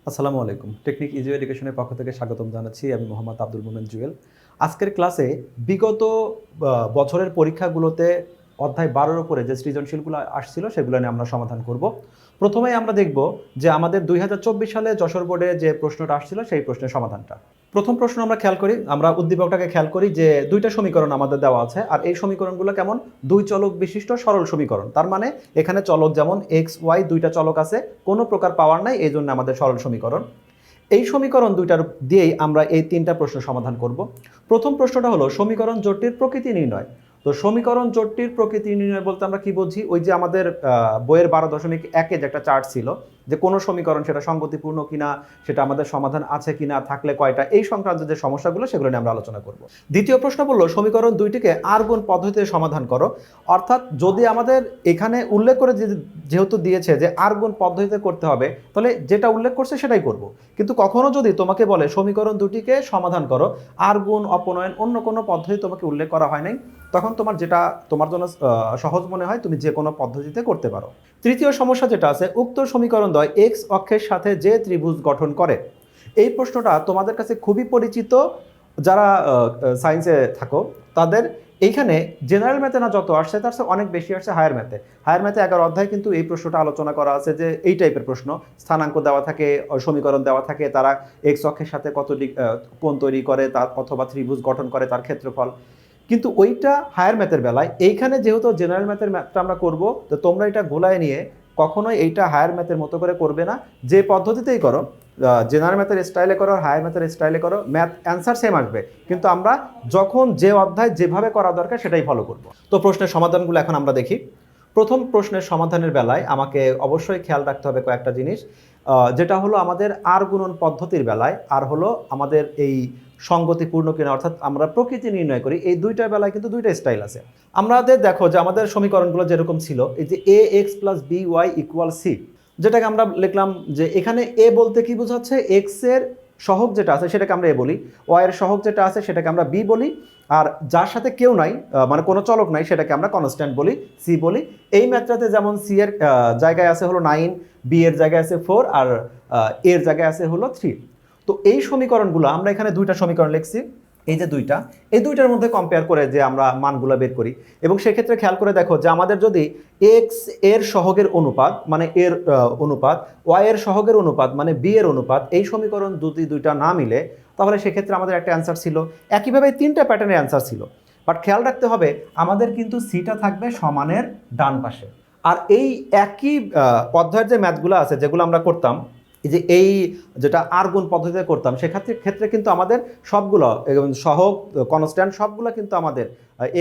আসসালামু আলাইকুম। Technique easy এডুকেশনের পক্ষ থেকে স্বাগতম জানাচ্ছি। আমি মোহাম্মদ আব্দুল মোমেন জুয়েল। আজকের ক্লাসে বিগত বছরের পরীক্ষাগুলোতে অধ্যায় ১২ এর উপরে যে সৃজনশীলগুলো আসছিল সেগুলো নিয়ে আমরা সমাধান করব। প্রথমেই আমরা দেখব যে আমাদের ২০২৪ সালে যশোর বোর্ডে যে প্রশ্নটা আসছিল সেই প্রশ্নের সমাধানটা। প্রথম প্রশ্ন আমরা খেয়াল করি, আমরা উদ্দীপকটাকে খেয়াল করি যে ২ টা সমীকরণ আমাদের দেওয়া আছে। আর এই সমীকরণগুলো কেমন? ২ চলক বিশিষ্ট সরল সমীকরণ। তার মানে এখানে চলক যেমন x, y ২ টা চলক আছে, কোনো প্রকার পাওয়ার নাই, এইজন্য আমাদের সরল সমীকরণ। এই সমীকরণ দুইটার দিয়েই আমরা এই ৩টা প্রশ্ন সমাধান করব। প্রথম প্রশ্নটা হলো সমীকরণ জোটটির প্রকৃতি নির্ণয়। তো সমীকরণ জোটটির প্রকৃতি নির্ণয় বলতে আমরা কি বুঝি? ওই যে আমাদের বইয়ের ১২.১ যে একটা চার্ট ছিল, যে কোনো সমীকরণ সেটা সঙ্গতিপূর্ণ কিনা, সেটা আমাদের সমাধান আছে কিনা, থাকলে কয়টা, এই সংক্রান্ত যে সমস্যাগুলো সেগুলো নিয়ে আমরা আলোচনা করব। দ্বিতীয় প্রশ্ন বললো সমীকরণ দুইটিকে আর গুণ পদ্ধতিতে সমাধান করো। অর্থাৎ যদি আমাদের এখানে উল্লেখ করে যেহেতু দিয়েছে যে আর গুণ পদ্ধতিতে করতে হবে, তাহলে যেটা উল্লেখ করছে সেটাই করব। কিন্তু কখনো যদি তোমাকে বলে সমীকরণ দুটিকে সমাধান করো, আর গুণ, অপনয়ন, অন্য কোনো পদ্ধতি তোমাকে উল্লেখ করা হয় নাই, তখন তোমার যেটা তোমার জন্য সহজ মনে হয় তুমি যে কোনো পদ্ধতিতে করতে পারো। তৃতীয় সমস্যা যেটা আছে, উক্ত সমীকরণ দ্বয় এক্স অক্ষের সাথে যে ত্রিভুজ গঠন করে। এই প্রশ্নটা তোমাদের কাছে খুবই পরিচিত। যারা সায়েন্সে থাকো তাদের এইখানে জেনারেল ম্যাথে না যত আসছে তার চেয়ে অনেক বেশি আসছে হায়ার ম্যাথে। হায়ার ম্যাথে 11 অধ্যায় কিন্তু এই প্রশ্নটা আলোচনা করা আছে, যে এই টাইপের প্রশ্ন স্থানাঙ্ক দেওয়া থাকে, সমীকরণ দেওয়া থাকে, তারা এক্স অক্ষের সাথে কত কোণ তৈরি করে, তার অথবা ত্রিভুজ গঠন করে, তার ক্ষেত্রফল। কিন্তু ওইটা হায়ার ম্যাথের বেলায়, এইখানে যেহেতু জেনারেল ম্যাথের ম্যাথটা আমরা করব, তো তোমরা এটা গোলায় নিয়ে কখনোই এইটা হায়ার ম্যাথের মতো করে করবে না। যে পদ্ধতিতেই করো, জেনারেল ম্যাথের স্টাইলে করো, হায়ার ম্যাথের স্টাইলে করো, ম্যাথ অ্যান্সার সেম আসবে, কিন্তু আমরা যখন যে অধ্যায় যেভাবে করা দরকার সেটাই ফলো করব। তো প্রশ্নের সমাধানগুলো এখন আমরা দেখি। প্রথম প্রশ্নের সমাধানের বেলায় আমাকে অবশ্যই খেয়াল রাখতে হবে কয়েকটা জিনিস, যেটা হলো আমাদের আর গুণন পদ্ধতির বেলায়, আর হলো আমাদের এই সঙ্গতিপূর্ণ কিনা, অর্থাৎ আমরা প্রকৃতি নির্ণয় করি, এই দুইটার বেলায় কিন্তু দুইটা স্টাইল আছে। আমাদের দেখো যে আমাদের সমীকরণগুলো যেরকম ছিল, এই যে a x plus b y equal c, যেটাকে আমরা লিখলাম যে এখানে এ বলতে কি বোঝাচ্ছে, এক্স এর সহগ যেটা আছে সেটাকে আমরা এ বলি, ওয়াই এর সহগ যেটা আছে সেটাকে আমরা বি বলি, আর যার সাথে কেউ নাই, মানে কোনো চলক নাই, সেটাকে আমরা কনস্ট্যান্ট বলি, সি বলি। এই ম্যাথটাতে যেমন সি এর জায়গায় আছে হলো 9, বি এর জায়গায় আছে 4, আর এর জায়গায় আছে হলো 3। তো এই সমীকরণগুলো আমরা এখানে দুইটা সমীকরণ লিখছি, এই যে দুইটা, এই দুইটার মধ্যে কম্পেয়ার করে যে আমরা মানগুলো বের করি। এবং সেক্ষেত্রে খেয়াল করে দেখো যে আমাদের যদি এক্স এর সহগের অনুপাত মানে এর অনুপাত, ওয়াই এর সহগের অনুপাত মানে বি এর অনুপাত, এই সমীকরণ যদি দুইটা না মিলে, তাহলে সেক্ষেত্রে আমাদের একটা অ্যান্সার ছিল। একইভাবে 3টা প্যাটার্নের অ্যান্সার ছিল। বাট খেয়াল রাখতে হবে আমাদের কিন্তু সিটা থাকবে সমানের ডান পাশে। আর এই একই অধ্যায়ের যে ম্যাথগুলো আছে যেগুলো আমরা করতাম, এই যে এই যেটা আর গুণ পদ্ধতিতে করতাম, সেক্ষেত্রে কিন্তু আমাদের সবগুলো সহগ, কনস্ট্যান্ট সবগুলো কিন্তু আমাদের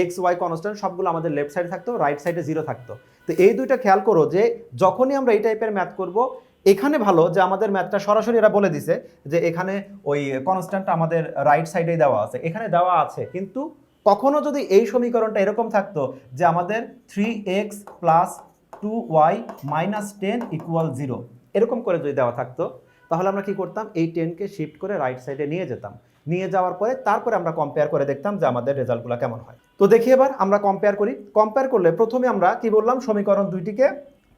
এক্স ওয়াই কনস্ট্যান্ট সবগুলো আমাদের লেফট সাইডে থাকতো, রাইট সাইডে 0 থাকতো। তো এই দুইটা খেয়াল করো যে যখনই আমরা এই টাইপের ম্যাথ করব, এখানে ভালো যে আমাদের ম্যাথটা সরাসরি এরা বলে দিছে যে এখানে ওই কনস্ট্যান্টটা আমাদের রাইট সাইডেই দেওয়া আছে, এখানে দেওয়া আছে। কিন্তু কখনো যদি এই সমীকরণটা এরকম থাকতো যে আমাদের 3x plus 2y minus 10 equal 0, এরকম করে যদি দেওয়া থাকতো, তাহলে আমরা কি করতাম, এই 10কে শিফট করে রাইট সাইডে নিয়ে যেতাম। নিয়ে যাওয়ার পরে তারপরে আমরা কম্পেয়ার করে দেখতাম যে আমাদের রেজাল্টগুলো কেমন হয়। তো দেখি এবার আমরা কম্পেয়ার করি। কম্পেয়ার করলে প্রথমে আমরা কি বললাম, সমীকরণ দুইটিকে,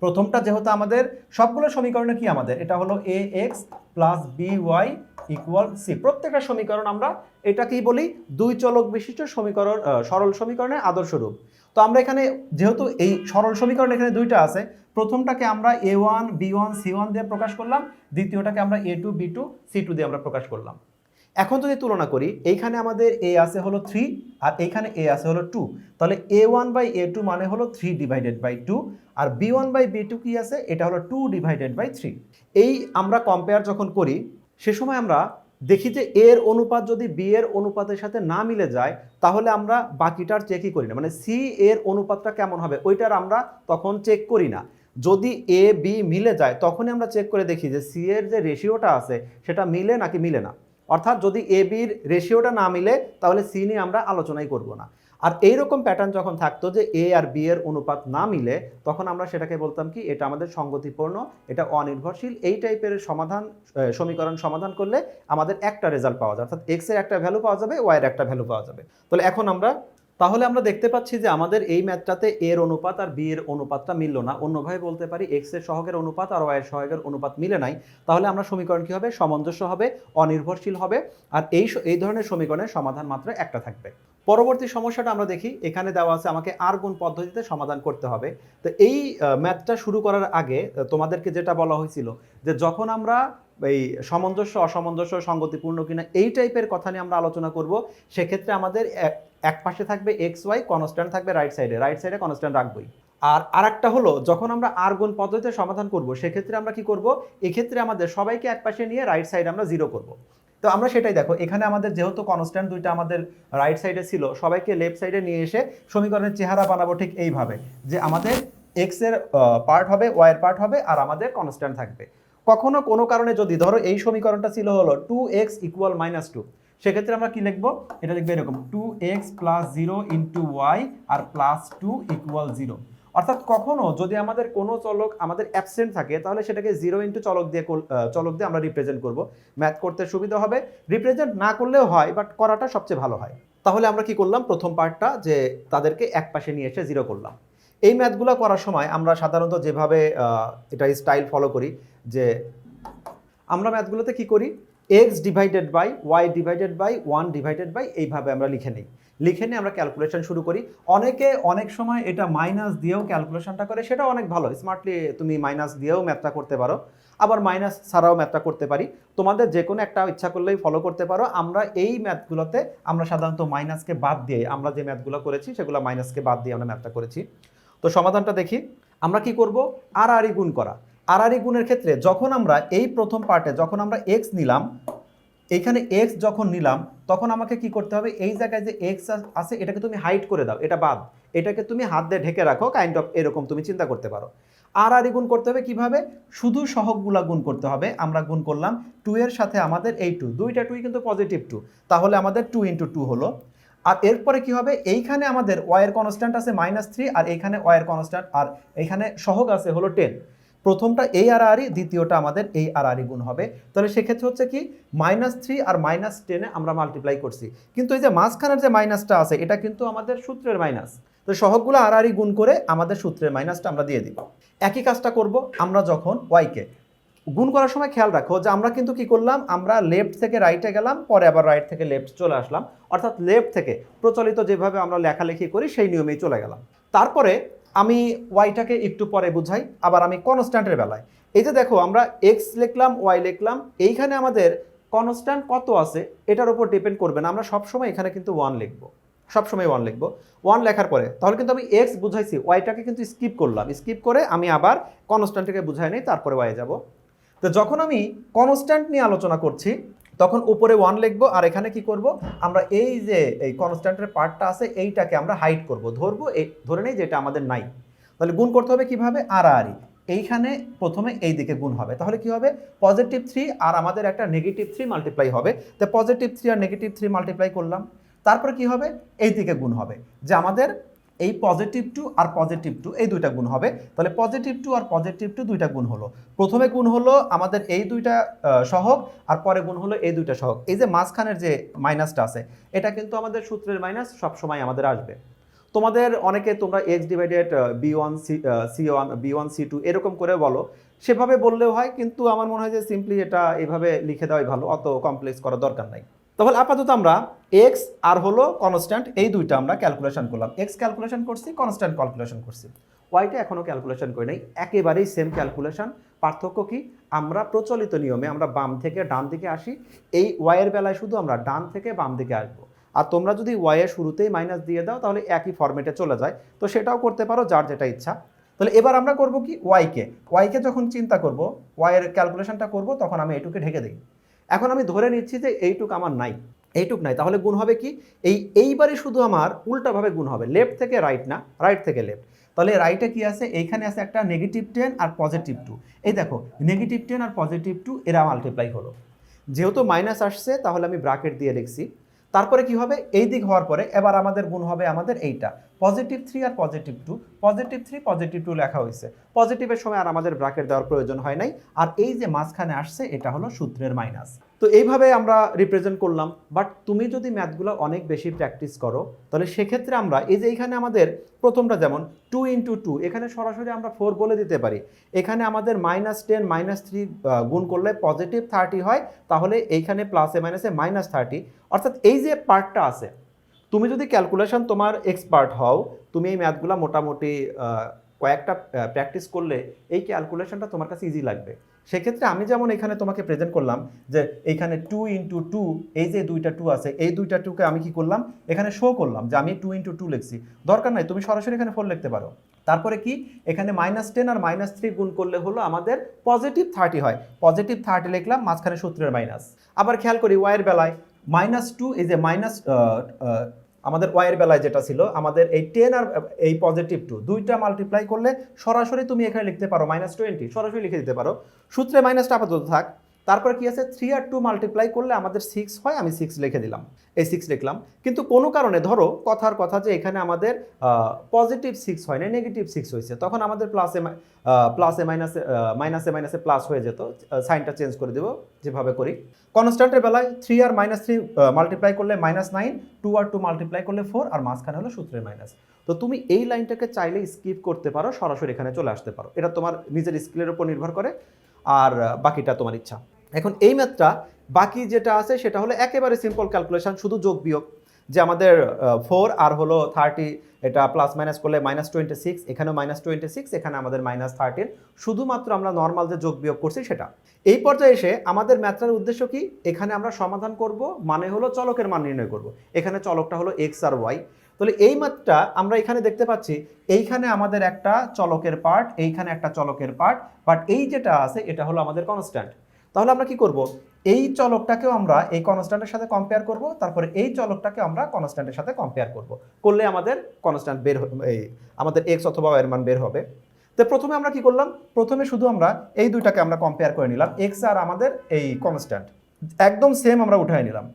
প্রথমটা যেহেতু আমাদের সবগুলো সমীকরণে কি আমাদের, এটা হলো a x plus b y equal c. প্রত্যেকটা সমীকরণ আমরা এটা কি বলি, দুই চলক বিশিষ্ট সমীকরণ, সরল সমীকরণের আদর্শ রূপ। তো আমরা এখানে যেহেতু এই সরল সমীকরণ এখানে দুইটা আছে, প্রথমটাকে আমরা a1 b1 c1 দিয়ে প্রকাশ করলাম, দ্বিতীয়টাকে আমরা a2 b2 c2 দিয়ে আমরা প্রকাশ করলাম। এখন যদি তুলনা করি, এইখানে আমাদের a আছে হলো 3 আর এইখানে a আছে হলো 2, তাহলে a1/a2 মানে হলো 3/2, আর b1/b2 কি আছে, এটা হলো 2/3। এই আমরা কম্পেয়ার যখন করি সে সময় আমরা দেখি যে এর অনুপাত যদি বি এর অনুপাতের সাথে না মিলে যায়, তাহলে আমরা বাকিটার চেকই করি না, মানে সি এর অনুপাতটা কেমন হবে ওইটার আমরা তখন চেক করি না। যদি এ বি মিলে যায় তখনই আমরা চেক করে দেখি যে সি এর যে রেশিওটা আছে সেটা মিলে নাকি মিলে না। অর্থাৎ যদি এ বির রেশিওটা না মিলে তাহলে সি নিয়ে আমরা আলোচনাই করব না। আর এইরকম প্যাটার্ন যখন থাকতো যে এ আর বি এর অনুপাত না মিলে, তখন আমরা সেটাকে বলতাম কি, এটা আমাদের সঙ্গতিপূর্ণ, এটা অনির্ভরশীল। এই টাইপের সমীকরণ সমাধান করলে আমাদের একটা রেজাল্ট পাওয়া যায়, অর্থাৎ এক্স এর একটা ভ্যালু পাওয়া যাবে, ওয়াই এর একটা ভ্যালু পাওয়া যাবে। তাহলে এখন আমরা তাহলে আমরা দেখতে পাচ্ছি যে আমাদের এই ম্যাথটাতে এর অনুপাত আর বি এর অনুপাতটা মিলল না, অন্যভাবে বলতে পারি এক্স এর সহগের অনুপাত আর ওয়াই এর সহগের অনুপাত মিলে নাই। তাহলে আমরা সমীকরণ কি হবে, সামঞ্জস্য হবে, অনির্ভরশীল হবে। আর এই ধরনের সমীকরণের সমাধান মাত্র একটা থাকবে। পরবর্তী সমস্যাটা আমরা দেখি, এখানে দেওয়া আছে আমাকে আর গুণ পদ্ধতিতে সমাধান করতে হবে। তো এই ম্যাথটা শুরু করার আগে তোমাদেরকে যেটা বলা হয়েছিল যে যখন আমরা এই সামঞ্জস্য অসামঞ্জস্য সঙ্গতিপূর্ণ কিনা এই টাইপের কথা নিয়ে আমরা আলোচনা করব, সেক্ষেত্রে আমাদের এক পাশে থাকবে এক্স ওয়াই, কনস্ট্যান্ট থাকবে রাইট সাইডে কনস্ট্যান্ট রাখবই। আর আরেকটা হলো যখন আমরা আর গুণ পদ্ধতিতে সমাধান করব, সেক্ষেত্রে আমরা কি করব, এক্ষেত্রে আমাদের সবাইকে এক পাশে নিয়ে রাইট সাইড আমরা 0 করব। তো আমরা সেটাই দেখো, এখানে আমাদের যেহেতু কনস্ট্যান্ট দুইটা আমাদের রাইট সাইডে ছিল, সবাইকে লেফট সাইডে নিয়ে এসে সমীকরণের চেহারা বানাবো ঠিক এইভাবে, যে আমাদের এক্স এর পার্ট হবে, ওয়াই এর পার্ট হবে, আর আমাদের কনস্ট্যান্ট থাকবে। কখনো কোনো কারণে যদি ধরো এই সমীকরণটা ছিল হলো 2x = -2, সেক্ষেত্রে আমরা কি লিখবো, এটা লিখবো এরকম 2x + 0 * y আর +2 = 0। অর্থাৎ কখনো যদি আমাদের কোনো চলক আমাদের অ্যাবসেন্ট থাকে, তাহলে সেটাকে 0 * চলক দিয়ে আমরা রিপ্রেজেন্ট করব, ম্যাথ করতে সুবিধা হবে। রিপ্রেজেন্ট না করলেও হয়, বাট করাটা সবচেয়ে ভালো হয়। তাহলে আমরা কি করলাম, প্রথম পার্টটা যে তাদেরকে এক পাশে নিয়ে এসে 0 করলাম। এই ম্যাথগুলো করার সময় আমরা সাধারণত যেভাবে এটা স্টাইল ফলো করি, যে আমরা ম্যাথগুলোতে কি করি, x divided by y divided by 1 divided by এইভাবে আমরা লিখে নিয়ে আমরা ক্যালকুলেশন শুরু করি। অনেকে অনেক সময় এটা মাইনাস দিয়েও ক্যালকুলেশনটা করে, সেটা অনেক ভালো, স্মার্টলি তুমি মাইনাস দিয়েও ম্যাথটা করতে পারো, আবার মাইনাস ছাড়াও ম্যাথটা করতে পারি, তোমাদের যে কোনো একটা ইচ্ছা করলেই ফলো করতে পারো। আমরা এই ম্যাথগুলোতে আমরা সাধারণত মাইনাসকে বাদ দিয়ে, আমরা যে ম্যাথগুলো করেছি সেগুলো মাইনাসকে বাদ দিয়ে আমরা ম্যাথটা করেছি। তো সমাধানটা দেখি, আমরা কি করব, আর গুণ করা। আর গুণের ক্ষেত্রে যখন আমরা এই প্রথম পার্টে যখন আমরা এক্স নিলাম, এইখানে এক্স যখন নিলাম, তখন আমাকে কি করতে হবে, এই জায়গায় যে এক্স আছে এটাকে তুমি হাইড করে দাও, এটা বাদ, এটাকে তুমি হাত দিয়ে ঢেকে রাখো, কাইন্ড অফ এরকম তুমি চিন্তা করতে পারো। আর গুণ করতে হবে কিভাবে, শুধু সহগগুলা গুণ করতে হবে। আমরা গুণ করলাম 2 এর সাথে আমাদের এই 2, দুইটা 2 কিন্তু পজিটিভ 2, তাহলে আমাদের 2 × 2 হলো। আর এরপরে কি হবে, এইখানে আমাদের y এর কনস্ট্যান্ট আছে -3, আর এইখানে y এর কনস্ট্যান্ট আর এইখানে সহগ আছে হলো 10। প্রথমটা এই আর দ্বিতীয়টা আমাদের এই আর গুণ হবে। তাহলে সেক্ষেত্রে হচ্ছে কি, -3 আর -10 আমরা মাল্টিপ্লাই করছি, কিন্তু এই যে মাঝখানের যে মাইনাসটা আছে এটা কিন্তু আমাদের সূত্রের মাইনাস। তো সহগগুলো আর গুণ করে আমাদের সূত্রের মাইনাসটা আমরা দিয়ে দিব। একই কাজটা করব আমরা যখন ওয়াইকে গুণ করার সময় খেয়াল রাখো যে আমরা কিন্তু কি করলাম, আমরা লেফট থেকে রাইটে গেলাম, পরে আবার রাইট থেকে লেফট চলে আসলাম, অর্থাৎ লেফট থেকে প্রচলিত যেভাবে আমরা লেখালেখি করি সেই নিয়মেই চলে গেলাম। তারপরে আমি ওয়াইটাকে একটু পরে বুঝাই, আবার আমি কনস্ট্যান্টের বেলায় এই যে দেখো আমরা এক্স লিখলাম, ওয়াই লিখলাম, এইখানে আমাদের কনস্ট্যান্ট কত আছে এটার উপর ডিপেন্ড করবে না, আমরা সবসময় এখানে কিন্তু 1 লিখবো, সবসময় 1 লিখবো। 1 লেখার পরে তাহলে কিন্তু আমি এক্স বুঝাইছি, ওয়াইটাকে কিন্তু স্কিপ করলাম, স্কিপ করে আমি আবার কনস্ট্যান্টকে বুঝাই নেই, তারপরে ওয়াই যাব। তো যখন আমি কনস্ট্যান্ট নিয়ে আলোচনা করছি, তখন উপরে 1 লিখবো, আর এখানে কি করব, আমরা এই যে এই কনস্ট্যান্টের পার্টটা আছে এইটাকে আমরা হাইড করব, ধরবো, এই ধরে নেই যেটা আমাদের নাই। তাহলে গুণ করতে হবে কিভাবে, আর এইখানে প্রথমে এই দিকে গুণ হবে, তাহলে কি হবে, +3 আর আমাদের একটা -3 মাল্টিপ্লাই হবে। তো +3 আর -3 মাল্টিপ্লাই করলাম, তারপরে কি হবে, এই দিকে গুণ হবে, যে আমাদের এই +2 আর +2 এই দুইটা গুণ হবে। তাহলে +2 আর +2 দুইটা গুণ হলো, প্রথমে গুণ হলো আমাদের এই দুইটা সহগ, আর পরে গুণ হলো এই দুইটা সহগ। এই যে মাঝখানের যে মাইনাসটা আছে এটা কিন্তু আমাদের সূত্রের মাইনাস সবসময় আমাদের আসবে। তোমাদের অনেকে তোমরা x ডিভাইডেড b1 c2 এরকম করে বলো, সেভাবে বললেও হয়, কিন্তু আমার মনে হয় যে সিম্পলি এটা এভাবে লিখে দেওয়াই ভালো, অত কমপ্লেক্স করার দরকার নাই। তাহলে আপাতত আমরা x আর হলো কনস্ট্যান্ট এই দুইটা আমরা ক্যালকুলেশন করলাম, x ক্যালকুলেশন করছি, কনস্ট্যান্ট ক্যালকুলেশন করছি, ওয়াইটা এখনো ক্যালকুলেশন করি নাই, একেবারেই সেম ক্যালকুলেশন। পার্থক্য কি, আমরা প্রচলিত নিয়মে আমরা বাম থেকে ডান দিকে আসি, এই ওয়াই এর বেলায় শুধু আমরা ডান থেকে বাম দিকে আসবো। আর তোমরা যদি ওয়াই এর শুরুতেই মাইনাস দিয়ে দাও তাহলে একই ফরম্যাটে চলে যায়, তো সেটাও করতে পারো যার যেটা ইচ্ছা। তাহলে এবার আমরা করব কি, ওয়াইকে যখন চিন্তা করব, ওয়াই এর ক্যালকুলেশনটা করব, তখন আমি এইটুকে ঢেকে দিই। এখন আমি ধরে নিচ্ছি যে এইটুক আমার নাই, এইটুক নাই, তাহলে গুণ হবে কি, এইবারে শুধু আমার উল্টাভাবে গুণ হবে, লেফট থেকে রাইট না, রাইট থেকে লেফট। তাহলে রাইটে কি আছে, এইখানে আছে একটা -10 আর +2, এই দেখো -10 আর +2 এরা মাল্টিপ্লাই হলো, যেহেতু মাইনাস আসছে তাহলে আমি ব্র্যাকেট দিয়ে লিখছি। তারপরে কি হবে, এই দিক হওয়ার পরে এবার আমাদের গুণ হবে আমাদের এইটা +3 আর +2, +3 +2 লেখা হয়েছে, পজিটিভের সময় আর আমাদের ব্র্যাকেট দেওয়ার প্রয়োজন হয় নাই। আর এই যে মাঝখানে আসছে এটা হলো সূত্রের মাইনাস। তো তো এইভাবে আমরা রিপ্রেজেন্ট করলাম। বাট তুমি যদি ম্যাথগুলো অনেক বেশি প্র্যাকটিস করো তাহলে সেক্ষেত্রে আমরা এই যে এইখানে আমাদের প্রথমটা যেমন 2 × 2, এখানে সরাসরি আমরা 4 বলে দিতে পারি। এখানে আমাদের -10 -3 গুণ করলে +30 হয়, তাহলে এইখানে প্লাসে মাইনাসে -30, অর্থাৎ এই যে পার্টটা আছে, তুমি যদি ক্যালকুলেশন তোমার এক্সপার্ট হও, তুমি এই ম্যাথগুলো মোটামুটি কয়েকটা প্র্যাকটিস করলে এই ক্যালকুলেশনটা তোমার কাছে ইজি লাগবে। সেক্ষেত্রে আমি যেমন এখানে তোমাকে প্রেজেন্ট করলাম যে এইখানে 2 × 2, এই যে দুইটা 2 আছে, এই দুইটা 2কে আমি কি করলাম এখানে শো করলাম যে আমি 2 × 2 লিখছি। দরকার নাই, তুমি সরাসরি এখানে 4 লিখতে পারো। তারপরে কি এখানে -10 আর -3 গুণ করলে হলো আমাদের +30 হয়, +30 লিখলাম, মাঝখানে সূত্রের মাইনাস। আবার খেয়াল করি ওয়াইয়ের বেলায় -2, এই যে মাইনাস আমাদের ওয়াইয়ের বেলায় যেটা ছিল আমাদের এই 10 আর এই +2 দুইটা মাল্টিপ্লাই করলে সরাসরি তুমি এখানে লিখতে পারো -20, সরাসরি লিখে দিতে পারো। সূত্রে মাইনাসটা আপাতত থাক। তারপরে কি আছে 3 আর 2 মাল্টিপ্লাই করলে আমাদের 6 হয়, আমি 6 লিখে দিলাম, এই 6 লিখলাম। কিন্তু কোনো কারণে ধরো কথার কথা যে এখানে আমাদের +6 হয় না, -6 হয়েছে, তখন আমাদের প্লাসে মাইনাসে প্লাস হয়ে যেত, সাইনটা চেঞ্জ করে দেবো যেভাবে করি। কনস্ট্যান্টের বেলায় 3 আর -3 মাল্টিপ্লাই করলে -9, 2 আর 2 মাল্টিপ্লাই করলে 4, আর মাঝখানে হলো সূত্রের মাইনাস। তো তুমি এই লাইনটাকে চাইলে স্কিপ করতে পারো, সরাসরি এখানে চলে আসতে পারো, এটা তোমার নিজের স্কিলের উপর নির্ভর করে, আর বাকিটা তোমার ইচ্ছা। এখন এই ম্যাথটা বাকি যেটা আছে সেটা হলো একেবারে সিম্পল ক্যালকুলেশন, শুধু যোগ বিয়োগ। যে আমাদের 4 আর হলো 30, এটা প্লাস মাইনাস করলে -26, এখানেও -26, এখানে আমাদের -13, শুধুমাত্র আমরা নর্মাল যে যোগ বিয়োগ করছি সেটা। এই পর্যায়ে এসে আমাদের ম্যাথটার উদ্দেশ্য কি, এখানে আমরা সমাধান করব, মানে হলো চলকের মান নির্ণয় করব। এখানে চলকটা হলো x আর y। তাহলে এই ম্যাথটা আমরা এখানে দেখতে পাচ্ছি, এইখানে আমাদের একটা চলকের পার্ট, এইখানে একটা চলকের পার্ট, বাট এই যেটা আছে এটা হলো আমাদের কনস্ট্যান্ট। তাহলে আমরা কি করব, এই চলকটাকেও আমরা এই কনস্ট্যান্টের সাথে কম্পেয়ার করব, তারপরে এই চলকটাকে আমরা কনস্ট্যান্টের সাথে কম্পেয়ার করব, করলে আমাদের কনস্ট্যান্ট বের এই আমাদের x অথবা y এর মান বের হবে। তো প্রথমে আমরা কি করলাম, প্রথমে শুধু আমরা এই দুইটাকে আমরা কম্পেয়ার করে নিলাম, x আর আমাদের এই কনস্ট্যান্ট একদম সেম আমরা উঠায় নিলাম।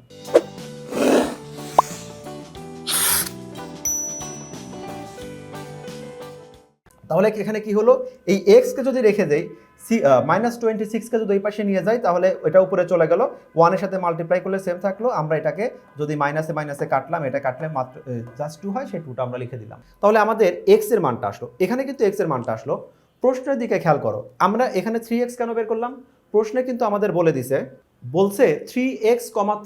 তাহলে এখানে কি হলো, এই x কে যদি রেখে দেই, -26 কে যদি এই পাশে নিয়ে যাই তাহলে এটা উপরে চলে গেল, 1 এর সাথে মাল্টিপ্লাই করলে সেম থাকলো। আমরা এটাকে যদি মাইনাসে মাইনাসে কাটলাম, এটা কাটলে মাত্র জাস্ট 2 হয়, সেই 2টা আমরা লিখে দিলাম। তাহলে আমাদের x এর মানটা আসলো, এখানে কিন্তু x এর মানটা আসলো। প্রশ্নের দিকে খেয়াল করো, আমরা এখানে 3x কেন বের করলাম, প্রশ্নে কিন্তু আমাদের বলছে 3x,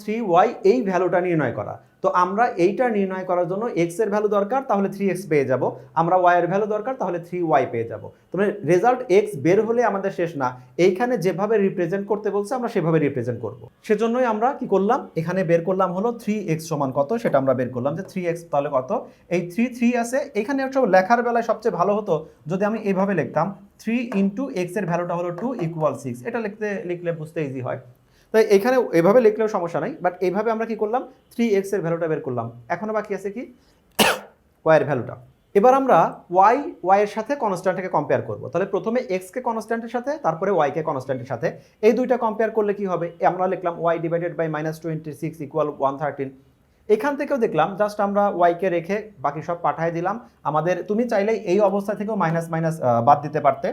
3y এই ভ্যালুটা নির্ণয় করা। তো আমরা এইটা নির্ণয় করার জন্য x এর ভ্যালু দরকার, তাহলে 3x পেয়ে যাব, আমরা y এর ভ্যালু দরকার, তাহলে 3y পেয়ে যাব। তবে রেজাল্ট x বের হলে আমাদের শেষ না, এইখানে যেভাবে রিপ্রেজেন্ট করতে বলছে আমরা সেভাবে রিপ্রেজেন্ট করব। সেজন্যই আমরা কি করলাম, এখানে বের করলাম হলো 3x সমান কত, সেটা আমরা বের করলাম যে 3x তাহলে কত, এই 3 আছে। এখানে একটু লেখার বেলায় সবচেয়ে ভালো হতো যদি আমি এইভাবে লিখতাম 3 × x এর ভ্যালুটা হলো 2 = 6, এটা লিখলে বুঝতে ইজি হয়। তাই এখানে এভাবে লিখলেও সমস্যা নাই, বাট এইভাবে আমরা কি করলাম 3x এর ভ্যালুটা বের করলাম। এখনো বাকি আছে কি y এর ভ্যালুটা। এবার আমরা y এর সাথে কনস্ট্যান্টটাকে কম্পেয়ার করব। তাহলে প্রথমে x কে কনস্ট্যান্টের সাথে, তারপরে y কে কনস্ট্যান্টের সাথে, এই দুইটা কম্পেয়ার করলে কি হবে, আমরা লিখলাম y / -26 = 113। এখান থেকেও দেখলাম জাস্ট আমরা y কে রেখে বাকি সব পাঠিয়ে দিলাম। আমাদের তুমি চাইলে এই অবস্থা থেকেও মাইনাস বাদ দিতে পারতে।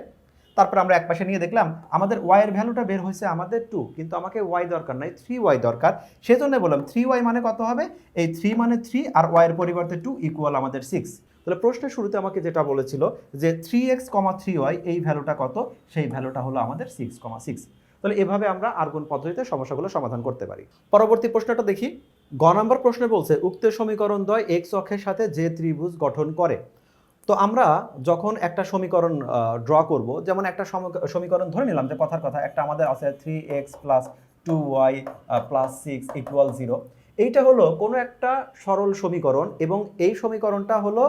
তারপর আমরা এক পাশে নিয়ে দেখলাম আমাদের y এর ভ্যালুটা বের হয়েছে আমাদের 2, কিন্তু আমাকে y দরকার নাই, 3y দরকার। সেজন্য বললাম 3y মানে কত হবে, এই 3 মানে 3 আর y এর পরিবর্তে 2 = আমাদের 6। তাহলে প্রশ্নের শুরুতে আমাকে যেটা বলেছিল যে 3x, 3y এই ভ্যালুটা কত, সেই ভ্যালুটা হলো আমাদের 6,6। তাহলে এভাবে আমরা আর্গুন পদ্ধতিতে সমস্যাগুলো সমাধান করতে পারি। পরবর্তী প্রশ্নটা দেখি। গ নম্বর প্রশ্নে বলছে উক্ত সমীকরণ দ্বয় x অক্ষের সাথে যে ত্রিভুজ গঠন করে। তো আমরা যখন একটা সমীকরণ ড্র করব, যেমন একটা সমীকরণ ধরে নিলাম যে কথার কথা একটা আমাদের আছে 3x + 2y + 6 = 0। এইটা হলো কোনো একটা সরল সমীকরণ এবং এই সমীকরণটা হলো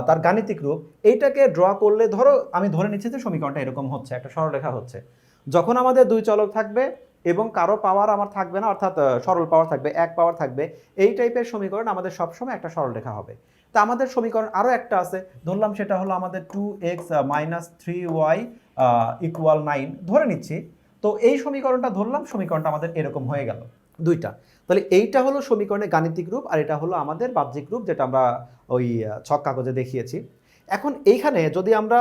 তার গাণিতিক রূপ। এইটাকে ড্র করলে ধরো আমি ধরে নিচ্ছি যে সমীকরণটা এরকম হচ্ছে, একটা সরলরেখা হচ্ছে। যখন আমাদের দুই চলক থাকবে এবং কারো পাওয়ার আমার থাকবে না, অর্থাৎ সরল পাওয়ার থাকবে, এক পাওয়ার থাকবে, এই টাইপের সমীকরণ আমাদের সবসময় একটা সরলরেখা হবে। তা আমাদের সমীকরণ আরও একটা আছে, ধরলাম সেটা হলো আমাদের 2x - 3y = 9 ধরে নিচ্ছি। তো এই সমীকরণটা ধরলাম, সমীকরণটা আমাদের এরকম হয়ে গেল দুইটা। তাহলে এইটা হলো সমীকরণের গাণিতিক রূপ, আর এটা হলো আমাদের বাহ্যিক রূপ, যেটা আমরা ওই ছক কাগজে দেখিয়েছি। এখন এইখানে যদি আমরা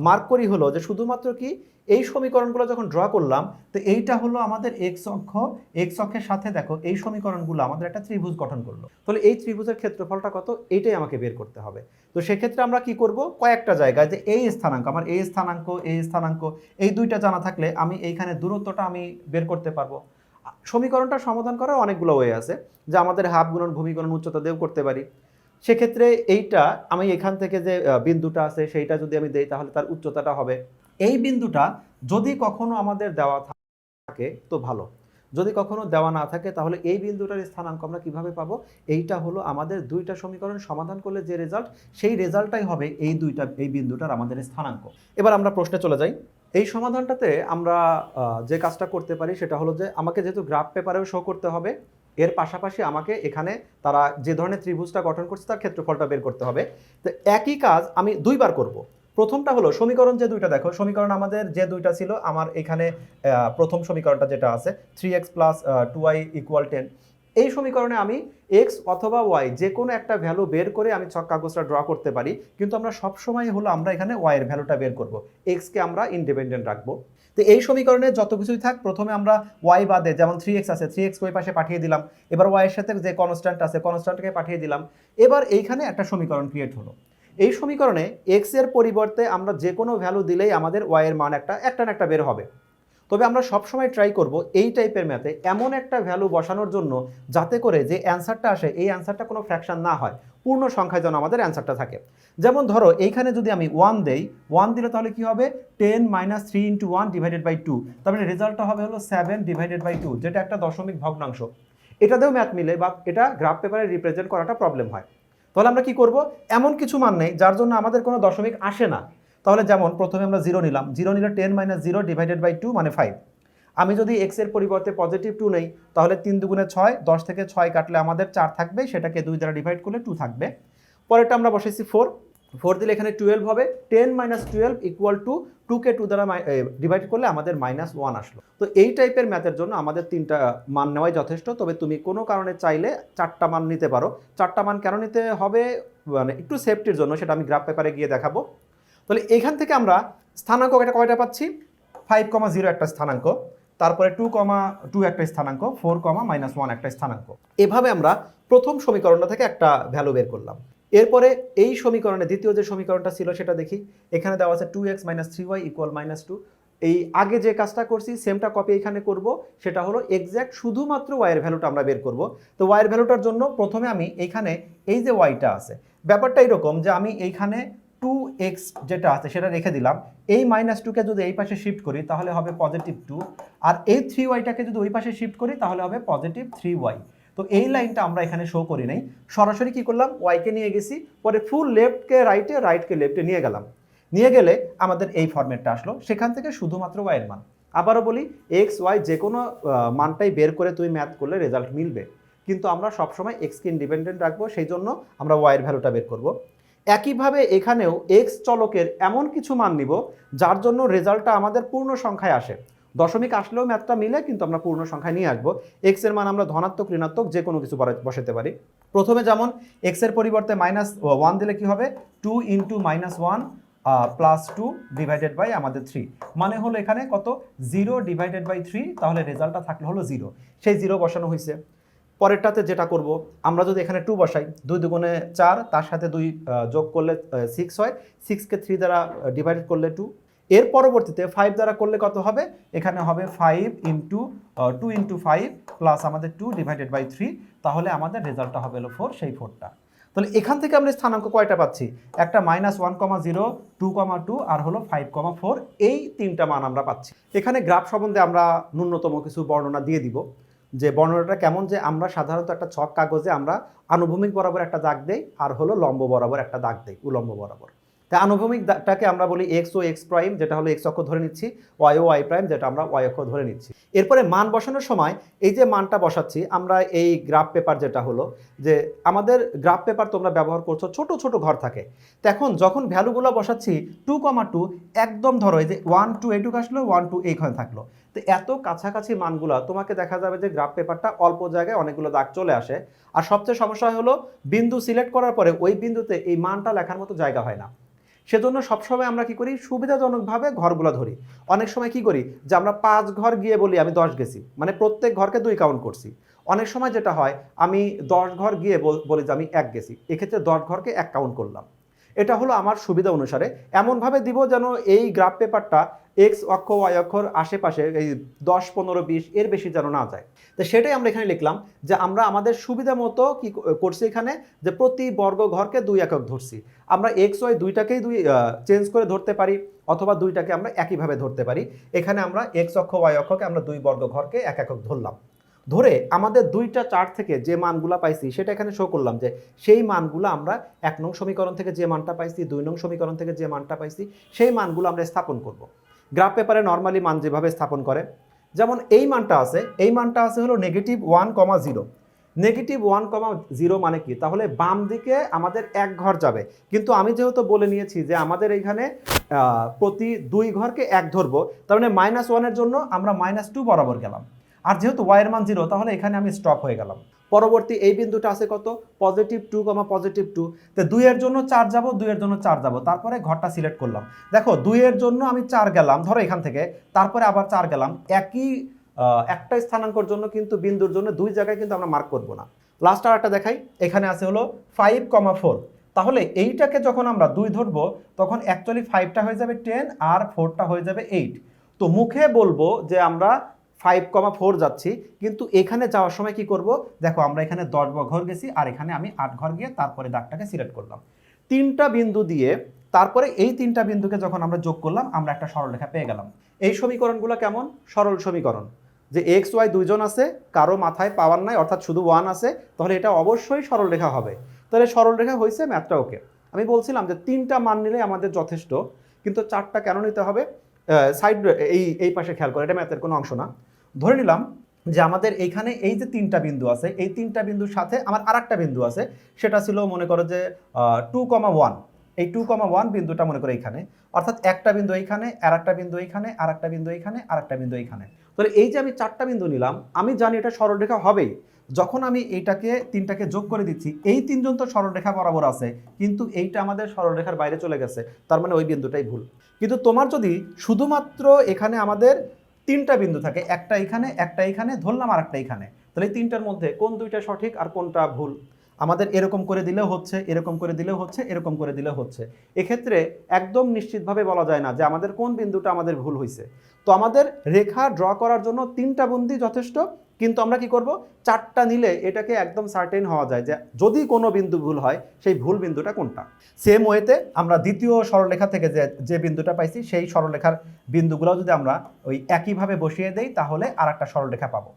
মার্ক করি হলো যে শুধুমাত্র কি এই সমীকরণগুলো যখন ড্র করলাম, তো এইটা হলো আমাদের এক্স অক্ষ, এক্স অক্ষের সাথে দেখো এই সমীকরণগুলো আমাদের একটা ত্রিভুজ গঠন করলো। তাহলে এই ত্রিভুজের ক্ষেত্রফলটা কত, এইটাই আমাকে বের করতে হবে। তো সেক্ষেত্রে আমরা কি করব, কয়েকটা জায়গায় যে এই স্থানাঙ্ক, আমার এই স্থানাঙ্ক, এই স্থানাঙ্ক, এই দুইটা জানা থাকলে আমি এইখানে দূরত্বটা আমি বের করতে পারবো। সমীকরণটা সমাধান করার অনেকগুলো ওয়ে আছে, যে আমাদের হাফ গুণন ভূমি গুণন উচ্চতা দিয়েও করতে পারি। সেক্ষেত্রে এইটা আমি এখান থেকে যে বিন্দুটা আছে সেইটা যদি আমি দেই, তাহলে তার উচ্চতাটা হবে, এই বিন্দুটা যদি কখনো আমাদের দেওয়া থাকে তো ভালো, যদি কখনো দেওয়া না থাকে তাহলে এই বিন্দুটার স্থানাঙ্ক আমরা কিভাবে পাবো, এইটা হলো আমাদের দুইটা সমীকরণ সমাধান করলে যে রেজাল্ট, সেই রেজাল্টটাই হবে এই বিন্দুটার আমাদের স্থানাঙ্ক। এবার আমরা প্রশ্নে চলে যাই। এই সমাধানটাতে আমরা যে কাজটা করতে পারি সেটা হলো যে আমাকে যেহেতু গ্রাফ পেপারেও শো করতে হবে, এর পাশাপাশি আমাকে এখানে তারা যে ধরনের ত্রিভুজটা গঠন করছে তার ক্ষেত্রফলটা বের করতে হবে। তো একই কাজ আমি দুইবার করব। প্রথমটা হলো সমীকরণ যে দুইটা দেখো, সমীকরণ আমাদের যে দুইটা ছিল, আমার এখানে প্রথম সমীকরণটা যেটা আছে 3x প্লাস 2y ইকুয়াল 10, এই সমীকরণে আমি এক্স অথবা ওয়াই যে কোনো একটা ভ্যালু বের করে আমি ছক কাগজটা ড্র করতে পারি, কিন্তু আমরা সবসময় হলো আমরা এখানে ওয়াই এর ভ্যালুটা বের করব, এক্সকে আমরা ইন্ডিপেন্ডেন্ট রাখবো। তো এই সমীকরণে যত কিছুই থাক, প্রথমে আমরা ওয়াই বাদে, যেমন 3x আছে 3x ওই পাশে পাঠিয়ে দিলাম, এবার ওয়াই এর সাথে যে কনস্ট্যান্ট আছে কনস্ট্যান্টকে পাঠিয়ে দিলাম, এবার এইখানে একটা সমীকরণ ক্রিয়েট হলো। এই সমীকরণে এক্স এর পরিবর্তে আমরা যে কোনো ভ্যালু দিলেই আমাদের ওয়াই এর মান একটা না একটা বের হবে। তবে আমরা সবসময় ট্রাই করব এই টাইপের ম্যাথে এমন একটা ভ্যালু বসানোর জন্য যাতে করে যে অ্যান্সারটা আসে এই অ্যান্সারটা কোনো ফ্র্যাকশন না হয়, পূর্ণ সংখ্যায় যেন আমাদের অ্যান্সারটা থাকে। যেমন ধরো এইখানে যদি আমি 1 দেই, 1 দিলে তাহলে কি হবে 10 - 3 × 1 ডিভাইডেড বাই 2, তার মানে রেজাল্টটা হবে হলো 7 ডিভাইডেড বাই 2, যেটা একটা দশমিক ভগ্নাংশ। এটাতেও ম্যাথ মিলে, বা এটা গ্রাফ পেপারে রিপ্রেজেন্ট করাটা প্রবলেম হয়। তাহলে আমরা কি করব, এমন কিছু মান নেই যার জন্য আমাদের কোনো দশমিক আসে না। তাহলে যেমন প্রথমে আমরা 0 নিলাম, 0 নিলে 10 - 0 ডিভাইডেড বাই 2 মানে 5। আমি যদি এক্স এর পরিবর্তে পজিটিভ 2 নেই, তাহলে 3 দুগুণে 6, 10 থেকে 6 কাটলে আমাদের 4 থাকবে, সেটাকে 2 দ্বারা ডিভাইড করলে 2 থাকবে। পরেরটা আমরা বসাইছি 4, 4 দিলে এখানে 12 হবে, 10 - 12 ইকুয়াল টু 2কে 2 দ্বারা ডিভাইড করলে আমাদের -1 আসলো। তো এই টাইপের ম্যাথের জন্য আমাদের 3টা মান নেওয়াই যথেষ্ট। তবে তুমি কোনো কারণে চাইলে 4টা মান নিতে পারো। 4টা মান কেন নিতে হবে, মানে একটু সেফটির জন্য, সেটা আমি গ্রাফ পেপারে গিয়ে দেখাবো। তাহলে এখান থেকে আমরা স্থানাঙ্ক এটা কয়টা পাচ্ছি, 5,0 একটা স্থানাঙ্ক, তারপরে 2,2 একটা স্থানাঙ্ক, 4, -1 একটা স্থানাঙ্ক। এভাবে আমরা প্রথম সমীকরণটা থেকে একটা ভ্যালু বের করলাম। এরপরে এই সমীকরণে দ্বিতীয় যে সমীকরণটা ছিল সেটা দেখি। এখানে দেওয়া আছে 2x - 3y = -2। এই আগে যে কাজটা করছি সেমটা কপি এখানে করব, সেটা হলো এক্স্যাক্ট শুধুমাত্র y এর ভ্যালুটা আমরা বের করব। তো y এর ভ্যালুটার জন্য প্রথমে আমি এইখানে এই যে yটা আছে, ব্যাপারটা এরকম যে আমি এইখানে 2x যেটা আছে সেটা রেখে দিলাম, এই -2কে যদি এই পাশে শিফট করি তাহলে হবে +2, আর এই 3y-টাকে যদি ওই পাশে শিফট করি তাহলে হবে +3y। তো এই লাইনটা আমরা এখানে শো করি নাই, সরাসরি কি করলাম, ওয়াইকে নিয়ে গেছি, পরে ফুল লেফটকে রাইটে, রাইটকে লেফটে নিয়ে গেলাম। নিয়ে গেলে আমাদের এই ফরম্যাটটা আসলো, সেখান থেকে শুধুমাত্র ওয়াইয়ের মান। আবারও বলি, এক্স ওয়াই যে কোনো মানটাই বের করে তুমি ম্যাথ করলে রেজাল্ট মিলবে, কিন্তু আমরা সবসময় এক্সকে ইন্ডিপেন্ডেন্ট রাখবো, সেই জন্য আমরা ওয়াইয়ের ভ্যালুটা বের করব। একইভাবে এখানেও এক্স চলকের এমন কিছু মান নিব যার জন্য রেজাল্টটা আমাদের পূর্ণ সংখ্যায় আসে। দশমিক আসলেও ম্যাথটা মিলে, কিন্তু আমরা পূর্ণ সংখ্যায় নিয়ে আসবো। এক্স এর মান আমরা ধনাত্মক ঋণাত্মক যে কোনো কিছু বসাতে পারি। প্রথমে যেমন এক্স এর পরিবর্তে -1 দিলে কি হবে, 2 × -1 +2 ডিভাইডেড বাই আমাদের 3, মানে হলো এখানে কত, 0 ডিভাইডেড বাই 3, তাহলে রেজাল্টটা থাকলে হলো 0, সেই 0 বসানো হয়েছে। পরেরটাতে যেটা করব, আমরা যদি এখানে 2 বসাই, 2 দুগুণে 4, তার সাথে 2 যোগ করলে 6 হয়, 6কে 3 দ্বারা ডিভাইড করলে 2, এর পরবর্তীতে 5 দ্বারা করলে কত হবে, এখানে হবে 5 × 2 × 5 প্লাস আমাদের 2 ডিভাইডেড বাই 3, তাহলে আমাদের রেজাল্টটা হবে হলো 4, সেই 4টা। তাহলে এখান থেকে আমরা স্থানাঙ্ক কয়টা পাচ্ছি, একটা -1,0, 2,2 আর হলো 5,4, এই 3টা মান আমরা পাচ্ছি। এখানে গ্রাফ সম্বন্ধে আমরা ন্যূনতম কিছু বর্ণনা দিয়ে দিব, যে বর্ণনাটা কেমন, যে আমরা সাধারণত একটা ছক কাগজে আমরা আনুভূমিক বরাবর একটা দাগ দেই, আর হলো লম্ব বরাবর একটা দাগ দেই, উলম্ব বরাবর। তাই আনুভূমিক দাগটাকে আমরা বলি এক্স ও এক্স প্রাইম, যেটা হলো এক্স অক্ষ ধরে নিচ্ছি, ওয়াই ও ওয়াই প্রাইম, যেটা আমরা ওয়াই অক্ষ ধরে নিচ্ছি। এরপরে মান বসানোর সময় এই যে মানটা বসাচ্ছি আমরা, এই গ্রাফ পেপার যেটা হলো, যে আমাদের গ্রাফ পেপার তোমরা ব্যবহার করছো, ছোট ছোট ঘর থাকে। তো এখন যখন ভ্যালুগুলো বসাচ্ছি 2,2, একদম ধরো এই যে 1 2 এইটুকু আসলো, 1 2 এইখানে থাকলো, তো এত কাছাকাছি মানগুলো তোমাকে দেখা যাবে যে গ্রাফ পেপারটা অল্প জায়গায় অনেকগুলো দাগ চলে আসে। আর সবচেয়ে সমস্যা হলো বিন্দু সিলেক্ট করার পরে ওই বিন্দুতে এই মানটা লেখার মতো জায়গা হয় না। সেজন্য সবসময় আমরা কি করি, সুবিধাজনকভাবে ঘরগুলো ধরি। অনেক সময় কি করি যে আমরা 5 ঘর গিয়ে বলি আমি 10 গেছি, মানে প্রত্যেক ঘরকে 2 কাউন্ট করছি। অনেক সময় যেটা হয় আমি 10 ঘর গিয়ে বলি যে আমি 1 গেছি, এক্ষেত্রে 10 ঘরকে 1 কাউন্ট করলাম। এটা হলো আমার সুবিধা অনুসারে এমনভাবে দিব যেন এই গ্রাফ পেপারটা এক্স অক্ষ ওয়াই অক্ষর আশেপাশে এই 10, 15, 20 এর বেশি যেন না যায়। তো সেটাই আমরা এখানে লিখলাম যে আমরা আমাদের সুবিধা মতো কি করছি এখানে, যে প্রতি বর্গ ঘরকে 2 একক ধরছি। আমরা এক্স ওয়াই দুইটাকেই চেঞ্জ করে ধরতে পারি, অথবা দুইটাকে আমরা একইভাবে ধরতে পারি। এখানে আমরা এক্স অক্ষ ওয়াই অক্ষকে আমরা 2 বর্গ ঘরকে 1 একক ধরলাম। ধরে আমাদের দুইটা চার্ট থেকে যে মানগুলা পাইছি সেটা এখানে শো করলাম, যে সেই মানগুলো আমরা 1 নং সমীকরণ থেকে যে মানটা পাইছি, 2 নং সমীকরণ থেকে যে মানটা পাইছি, সেই মানগুলো আমরা স্থাপন করব। গ্রাফ পেপারে নর্মালি মান যেভাবে স্থাপন করে, যেমন এই মানটা আছে, এই মানটা আছে হলো -1,0। -1,0 মানে কি, তাহলে বাম দিকে আমাদের 1 ঘর যাবে। কিন্তু আমি যেহেতু বলে নিয়েছি যে আমাদের এইখানে প্রতি 2 ঘরকে 1 ধরবো, তার মানে -1 এর জন্য আমরা -2 বরাবর গেলাম। আর যেহেতু y এর মান 0, তাহলে এখানে আমি স্টপ হয়ে গেলাম। পরবর্তী এই বিন্দুটা আছে কত, +2, +2। তো 2 এর জন্য 4 যাব, 2 এর জন্য 4 যাব, তারপরে ঘরটা সিলেক্ট করলাম। দেখো 2 এর জন্য আমি 4 গেলাম, ধরো এখান থেকে, তারপরে আবার 4 গেলাম। একই একটা স্থানাঙ্কর জন্য কিন্তু বিন্দুর জন্য 2 জায়গায় কিন্তু আমরা মার্ক করব না। লাস্ট আর একটা দেখাই, এখানে আছে হলো 5,4। তাহলে এইটাকে যখন আমরা 2 ধরবো, তখন অ্যাকচুয়ালি 5টা হয়ে যাবে 10 আর 4টা হয়ে যাবে 8। তো মুখে বলবো যে আমরা 5,4 যাচ্ছি, কিন্তু এখানে যাওয়ার সময় কি করব, দেখো আমরা এখানে 10 ঘর গেছি, আর এখানে আমি 8 ঘর গিয়ে তারপরে দাগটাকে সিলেক্ট করলাম। 3টা বিন্দু দিয়ে তারপরে এই 3টা বিন্দুকে যখন আমরা যোগ করলাম, আমরা একটা সরলরেখা পেয়ে গেলাম। এই সমীকরণগুলো কেমন, সরল সমীকরণ। যে এক্স ওয়াই দুইজন আছে, কারো মাথায় পাওয়ার নাই, অর্থাৎ শুধু 1 আছে, তাহলে এটা অবশ্যই সরলরেখা হবে। তাহলে সরলরেখা হয়েছে, ম্যাথটা ওকে। আমি বলছিলাম যে 3টা মান নিলে আমাদের যথেষ্ট, কিন্তু 4টা কেন নিতে হবে, সাইড এই পাশে খেয়াল করে, এটা ম্যাথের কোনো অংশ না। ধরে নিলাম যে আমাদের এইখানে এই যে 3টা বিন্দু আছে, এই 3টা বিন্দুর সাথে আমার আরেকটা বিন্দু আছে, সেটা ছিল মনে করো যে 2,1। এই 2,1 বিন্দুটা মনে করো এইখানে, অর্থাৎ একটা বিন্দু এইখানে, আর একটা বিন্দু এইখানে, আর একটা বিন্দু এইখানে, আর একটা বিন্দু এইখানে। তাহলে এই যে আমি 4টা বিন্দু নিলাম, আমি জানি এটা সরলরেখা হবেই। যখন আমি এইটাকে 3টাকে যোগ করে দিচ্ছি, এই 3জন তো সরলরেখা বরাবর আছে, কিন্তু এইটা আমাদের সরলরেখার বাইরে চলে গেছে, তার মানে ওই বিন্দুটাই ভুল। কিন্তু তোমার যদি শুধুমাত্র এখানে আমাদের 3টা বিন্দু থাকে, একটা এখানে, একটা এখানে, ধরলাম আর একটা এখানে, তাহলে এই 3টার মধ্যে কোন 2টা সঠিক আর কোনটা ভুল, আমাদের এরকম করে দিলেও হচ্ছে, এরকম করে দিলেও হচ্ছে, এরকম করে দিলেও হচ্ছে। এক্ষেত্রে একদম নিশ্চিতভাবে বলা যায় না যে আমাদের কোন বিন্দুটা আমাদের ভুল হয়েছে। তো আমাদের রেখা ড্র করার জন্য 3টা বিন্দু যথেষ্ট, কিন্তু আমরা কি করব, 4টা নিলে এটাকে একদম সার্টেন হওয়া যায় যে যদি কোনো বিন্দু ভুল হয়, সেই ভুল বিন্দুটা কোনটা। সেম ওয়েতে আমরা দ্বিতীয় সরলরেখা থেকে যে বিন্দুটা পাইছি, সেই সরলরেখার বিন্দুগুলো যদি আমরা ওই একইভাবে বসিয়ে দেই, তাহলে আর একটা সরলরেখা পাবো।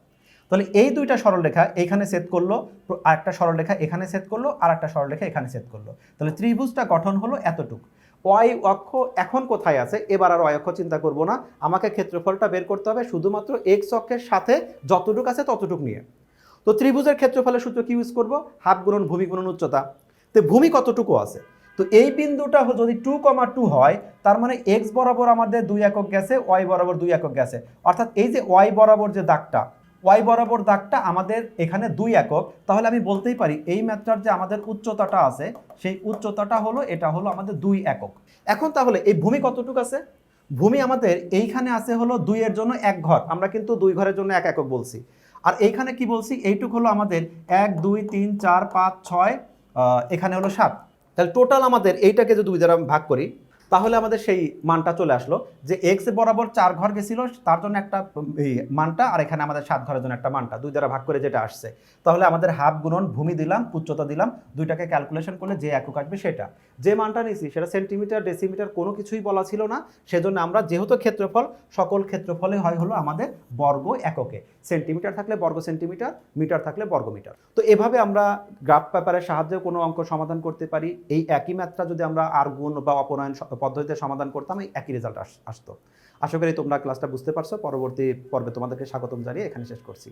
তাহলে এই 2টা সরলরেখা এইখানে সেট করলো, আর একটা সরলরেখা এখানে সেট করলো, আর একটা সরলরেখা এখানে সেট করলো, তাহলে ত্রিভুজটা গঠন হলো এতটুকু। ওয়াই অক্ষ এখন কোথায় আছে, এবার আর ওয়াই অক্ষ চিন্তা করব না, আমাকে ক্ষেত্রফলটা বের করতে হবে শুধুমাত্র এক্স অক্ষের সাথে যতটুকু আছে ততটুকু নিয়ে। তো ত্রিভুজের ক্ষেত্রফলের সূত্র কি ইউজ করব, হাফ গুণন ভূমি গুণন উচ্চতা। তো ভূমি কতটুকু আছে, তো এই বিন্দুটা যদি 2,2 হয়, তার মানে এক্স বরাবর আমাদের 2 একক গেছে, ওয়াই বরাবর 2 একক গেছে, অর্থাৎ এই যে ওয়াই বরাবর যে দাগটা, ওয়াই বরাবর দাগটা আমাদের এখানে 2 একক। তাহলে আমি বলতেই পারি এই ম্যাথটার যে আমাদের উচ্চতাটা আছে, সেই উচ্চতাটা হলো, এটা হলো আমাদের 2 একক। এখন তাহলে এই ভূমি কতটুকু আছে, ভূমি আমাদের এইখানে আছে হলো 2 এর জন্য 1 ঘর, আমরা কিন্তু 2 ঘরের জন্য 1 একক বলছি। আর এইখানে কি বলছি, এইটুক হলো আমাদের 1, 2, 3, 4, 5, 6, এখানে হলো 7। তাহলে টোটাল আমাদের এইটাকে যদি 2 দ্বারা ভাগ করি, তাহলে আমাদের সেই মানটা চলে আসলো যে এক্স বরাবর 4 ঘর গেছিল, তার জন্য একটা মানটা, আর এখানে আমাদের 7 ঘরের জন্য একটা মানটা 2 দ্বারা ভাগ করে যেটা আসছে। তাহলে আমাদের হাফ গুণন ভূমি দিলাম, উচ্চতা দিলাম, দুইটাকে ক্যালকুলেশন করলে যে একক আসবে সেটা, যে মানটা নিছি সেটা সেন্টিমিটার ডেসিমিটার কোনো কিছুই বলা ছিল না। সেজন্য আমরা যেহেতু ক্ষেত্রফল, সকল ক্ষেত্রফলে হয় হলো আমাদের বর্গ এককে, সেন্টিমিটার থাকলে বর্গ সেন্টিমিটার, মিটার থাকলে বর্গ মিটার। তো এভাবে আমরা গ্রাফ পেপারের সাহায্যে কোনো অঙ্ক সমাধান করতে পারি। এই একই ম্যাথটা যদি আমরা আর গুণ বা অপনয়ন পদ্ধতিতে সমাধান করতাম, এই একই রেজাল্ট আসতো। আশা করি তোমরা ক্লাসটা বুঝতে পারছো। পরবর্তী পর্বে তোমাদেরকে স্বাগতম জানিয়ে এখানে শেষ করছি।